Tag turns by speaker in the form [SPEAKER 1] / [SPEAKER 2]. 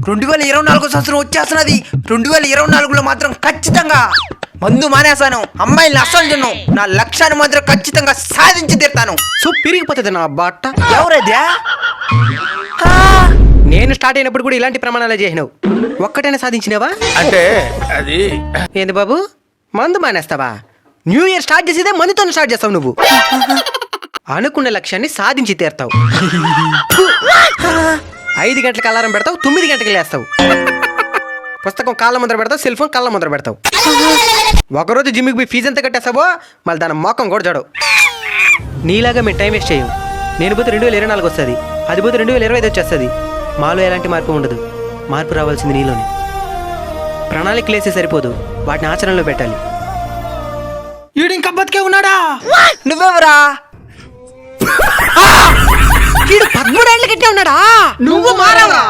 [SPEAKER 1] 2024 సంవత్సరం వచ్చేస్తున్నది. 2024లో మాత్రం ఖచ్చితంగా మందు మానేస్తాను, అమ్మాయిల్ని అస్సలు తిన్ను, నా లక్ష్యాన్ని మాత్రం ఖచ్చితంగా సాధించి తీరుతాను.
[SPEAKER 2] సో పెరిగిపోతుంది నా బట్ట.
[SPEAKER 1] ఎవరదే?
[SPEAKER 2] నేను స్టార్ట్ అయినప్పుడు కూడా ఇలాంటి ప్రమాణాలే చేసినావు, ఒక్కటైనా సాధించినావా?
[SPEAKER 3] అంటే అది
[SPEAKER 2] ఏంది బాబు, మందు మానేస్తావా? న్యూ ఇయర్ స్టార్ట్ చేసేదే మందుతో స్టార్ట్ చేస్తావు నువ్వు. అనుకున్న లక్ష్యాన్ని సాధించి తీరుతావు. 5 గంటలకు అలారం పెడతావు, 9 గంటలకు లేస్తావు. పుస్తకం కాళ్ళ ముందర పెడతావు, సెల్ ఫోన్ కళ్ళ ముందర పెడతావు. ఒకరోజు జిమ్కి పోయి ఫీజు ఎంత కట్టేస్తావో మళ్ళీ దాని మొక్కం కూడా చూడవు. నీలాగా మేము టైం వేస్ట్ చేయం. నేను పోతే 2024 వస్తుంది, అది పోతే 2025 వచ్చేస్తుంది. మాలో ఎలాంటి మార్పు ఉండదు. మార్పు రావాల్సింది నీలోనే. ప్రణాళిక లేసే సరిపోదు, వాటిని ఆచరణలో పెట్టాలి.
[SPEAKER 3] ఈడు ఇంకా బతికే ఉన్నాడా?
[SPEAKER 1] నువ్వెవరా?
[SPEAKER 2] వీడు 13 ఏళ్ళ గట్టే ఉన్నాడా? నువ్వు మారావా?